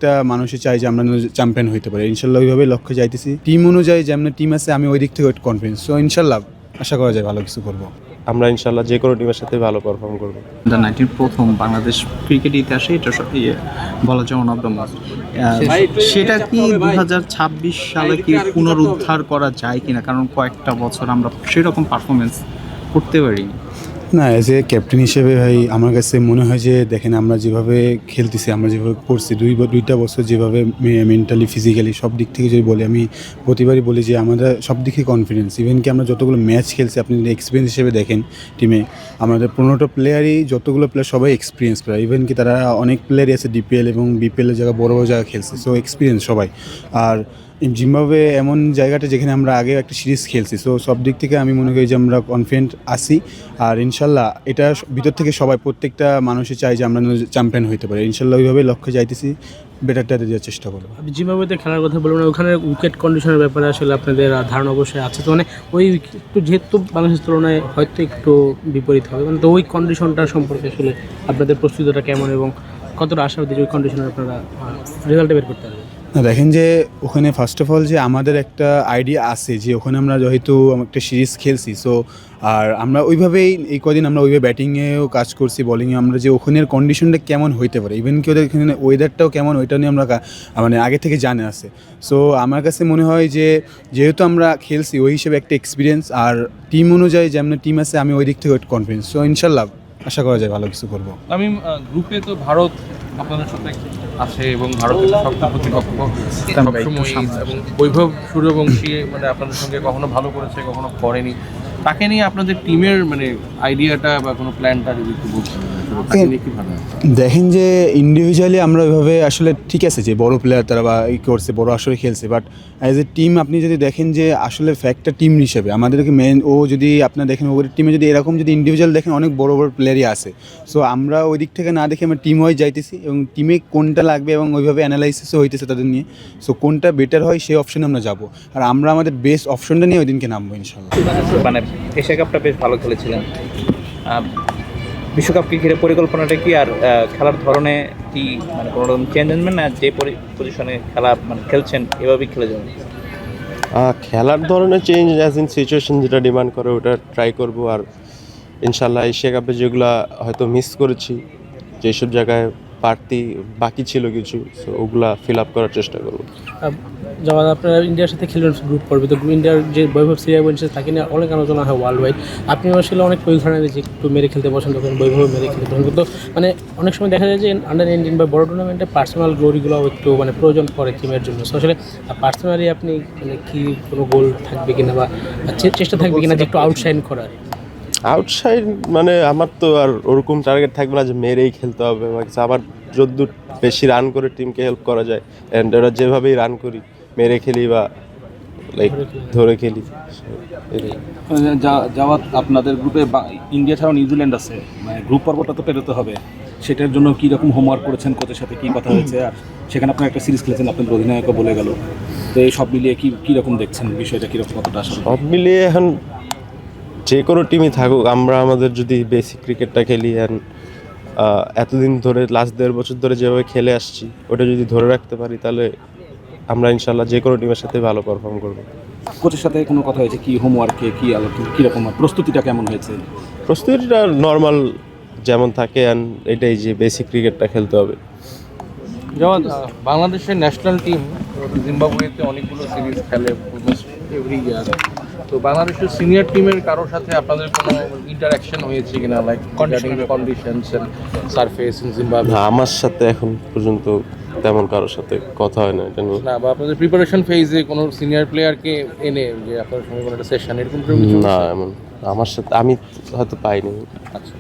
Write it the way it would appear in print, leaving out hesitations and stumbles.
একটা মানুষই চাই যে আমরা চ্যাম্পিয়ন হইতে পারি। ইনশাল্লাহ ওইভাবে লক্ষ্যে যাইতেছি। টিম অনুযায়ী যেমন টিম আছে, আমি ওই দিক থেকে কনফিডেন্স। সো ইনশাল্লাহ আশা করা যায় ভালো কিছু করবো। আমরা ইনশাল্লাহ যে কোনো টিমের সাথে ভালো পারফর্ম করবো। আন্ডার-19 প্রথম বাংলাদেশ ক্রিকেট ইতিহাসে এটা বলা যায় ওয়ান অফ দ্য মোস্ট। সেটা কি 2026 সালে কি পুনরুদ্ধার করা যায় কিনা, কারণ কয়েকটা বছর আমরা সেরকম পারফরমেন্স করতে পারিনি। না, অ্যাজ এ ক্যাপ্টেন হিসেবে ভাই আমার কাছে মনে হয় যে দেখেন আমরা যেভাবে খেলতেছি, আমরা যেভাবে করছি দুইটা বছর যেভাবে মেন্টালি ফিজিক্যালি সব দিক থেকে যদি বলি, আমি প্রতিবারই বলি যে আমাদের সব দিকে কনফিডেন্স। ইভেন কি আমরা যতগুলো ম্যাচ খেলছি, আপনি যদি এক্সপিরিয়েন্স হিসেবে দেখেন টিমে আমাদের 15টা প্লেয়ারই, যতগুলো প্লেয়ার সবাই এক্সপিরিয়েন্স প্লেয়ার। ইভেন কি তারা অনেক প্লেয়ারই আছে ডিপিএল এবং বিপিএলের জায়গায় বড় বড় জায়গায় খেলছে। সো এক্সপিরিয়েন্স সবাই। আর জিম্বাবুয়ে এমন জায়গাটা যেখানে আমরা আগে একটা সিরিজ খেলছি। সো সব দিক থেকে আমি মনে করি যে আমরা কনফিডেন্ট আছি। আর ইনশাল্লাহ এটা ভিতর থেকে সবাই, প্রত্যেকটা মানুষই চাই যে আমরা চ্যাম্পিয়ন হইতে পারি। ইনশাল্লাহ ওইভাবে লক্ষ্যে যাইতেছি, বেটারটা দেওয়ার চেষ্টা করবো। আপনি জিম্বাবুয়েতে খেলার কথা বলবেন, ওখানে উইকেট কন্ডিশনের ব্যাপারে আসলে আপনাদের ধারণা অবশ্যই আছে। তো মানে ওই একটু যেহেতু বাংলাদেশের তুলনায় হয়তো একটু বিপরীত হবে, মানে তো ওই কন্ডিশনটা সম্পর্কে আসলে আপনাদের প্রস্তুতিটা কেমন এবং কতটা আশাবাদী ওই কন্ডিশনে আপনারা রেজাল্টে বের করতে পারবেন? না, দেখেন যে ওখানে ফার্স্ট অফ অল যে আমাদের একটা আইডিয়া আছে যে ওখানে আমরা যেহেতু একটা সিরিজ খেলছি। সো আর আমরা ওইভাবেই এই কদিন আমরা ওইভাবে ব্যাটিংয়েও কাজ করছি, বলিংয়ে আমরা যে ওখানের কন্ডিশনটা কেমন হইতে পারে, ইভেন কি ওদের এখানে ওয়েদারটাও কেমন, ওইটা নিয়ে আমরা মানে আগে থেকে জানে আছে। সো আমার কাছে মনে হয় যে যেহেতু আমরা খেলছি ওই হিসেবে একটা এক্সপিরিয়েন্স, আর টিম অনুযায়ী যেমন টিম আছে, আমি ওই দিক থেকে কনফিডেন্স। সো ইনশাল্লাহ আশা করা যায় ভালো কিছু করবো। আমি গ্রুপে তো ভারত আপনাদের সাথে আছে এবং ভারতের শক্ত প্রতিপক্ষ সবসময়, এবং বৈভব সূর্যবংশী মানে আপনাদের সঙ্গে কখনো ভালো করেছে, কখনো করেনি। তাকে নিয়ে আপনাদের টিমের মানে আইডিয়াটা বা কোনো প্ল্যানটা যদি একটু বলতেন, দেখেন যে ইন্ডিভিজুয়ালি আমরা ওইভাবে আসলে ঠিক আছে যে বড় প্লেয়ার তারা বা করছে, বড় আসরে খেলছে, বাট অ্যাজ এ টিম আপনি যদি দেখেন যে আসলে ফ্যাক্টটা টিম হিসেবে আমাদেরকে মেন, ও যদি আপনার দেখেন ওদের টিমে যদি এরকম যদি ইন্ডিভিজুয়াল দেখেন অনেক বড় বড় প্লেয়ারই আছে। সো আমরা ওই দিক থেকে না দেখে আমরা টিম ওয়াইজ যাইতেছি এবং টিমে কোনটা লাগবে এবং ওইভাবে অ্যানালাইসিসও হইতেছে তাদের নিয়ে। সো কোনটা বেটার হয় সেই অপশনে আমরা যাব, আর আমরা আমাদের বেস্ট অপশনটা নিয়ে ওই দিনকে নামবো ইনশাল্লাহ। মানে এশিয়া কাপটা বেশ ভালো খেলেছিলেন, বিশ্বকাপকে ঘিরে পরিকল্পনাটা কি আর খেলার ধরনে কি মানে কোনো রকম চেঞ্জ আনবেন, না যে পজিশনে খেলা মানে খেলছেন এভাবেই খেলে যাবেন? খেলার ধরনের চেঞ্জ অ্যাজ ইন সিচুয়েশন যেটা ডিমান্ড করে ওটা ট্রাই করব। আর ইনশাল্লাহ এশিয়া কাপে যেগুলো হয়তো মিস করেছি, যেসব জায়গায় বাকি ছিল কিছু, সো ওগুলা ফিল আপ করার চেষ্টা করবো। যেমন আপনারা ইন্ডিয়ার সাথে খেলবেন গ্রুপ পর্বে, তো ইন্ডিয়ার যে বৈভব সূর্যবংশী তাকে নিয়ে অনেক আলোচনা হয় ওয়ার্ল্ড ওয়াইড। আপনি আসলে অনেক পরিধানে যে একটু মেরে খেলতে পছন্দ করেন, বৈভব মেরে খেলতে পছন্দ করেন। তো মানে অনেক সময় দেখা যায় যে আন্ডার-19 বা বড় টুর্নামেন্টে পার্সোনাল গ্লোরিগুলো একটু মানে প্রয়োজন পড়ে টিমের জন্য। সো আসলে পার্সোনালি আপনি মানে কি কোনো গোল থাকবে কিনা বা চেষ্টা থাকবে কিনা যে একটু আউটশাইন করার? আউটসাইড মানে আমার তো আর ওরকম টার্গেট থাকবে না যে মেরেই খেলতে হবে। আবার যদ্দূর বেশি রান করে টিমকে হেল্প করা যায়, অ্যান্ড ওরা যেভাবেই রান করি, মেরে খেলি বা লাইক ধরে খেলি। যাওয়াত আপনাদের গ্রুপে ইন্ডিয়া ছাড়াও নিউজিল্যান্ড আছে, মানে গ্রুপ পর্বটা তো পেরোতে হবে। সেটার জন্য কী রকম হোমওয়ার্ক করেছেন, কোচের সাথে কী কথা হয়েছে? আর সেখানে আপনার একটা সিরিজ খেলেছেন, আপনাদের অধিনায়কও বলে গেল। তো এই সব মিলিয়ে কীরকম দেখছেন বিষয়টা, কীরকম কতটা আসলে? সব মিলিয়ে এখন যে কোনো টিমই থাকুক, আমরা আমাদের যদি বেসিক ক্রিকেটটা খেলি অ্যান্ড এতদিন ধরে লাস্ট 1.5 বছর ধরে যেভাবে খেলে আসছি ওটা যদি ধরে রাখতে পারি, তাহলে আমরা ইনশাল্লাহ যে কোনো টিমের সাথে ভালো পারফর্ম করবো। কোচের সাথে কোনো কথা হয়েছে কি হোমওয়ার্কে, কী আলোচনা, কীরকম প্রস্তুতিটা কেমন হয়েছে? প্রস্তুতিটা নর্মাল যেমন থাকে, অ্যান্ড এটাই যে বেসিক ক্রিকেটটা খেলতে হবে। যেমন বাংলাদেশের ন্যাশনাল টিম জিম্বাবুয়েতে অনেকগুলো সিরিজ খেলে অলমোস্ট এভরি ইয়ার। তো বাংলাদেশের সিনিয়র টিমের কারোর সাথে আপনাদের কোনো ইন্টারাকশন হয়েছে কিনা, like conditions and surface in Zimbabwe? আমার সাথে এখন পর্যন্ত তেমন কারোর সাথে কথা হয় না এটা নিয়ে। না, বা আপনাদের প্রিপারেশন ফেজে কোনো সিনিয়র প্লেয়ারকে এনে যে আপনার সঙ্গে কোনো একটা সেশন এরকম কিছু? না, এমন আমার সাথে আমি হয়তো পাইনি। আচ্ছা।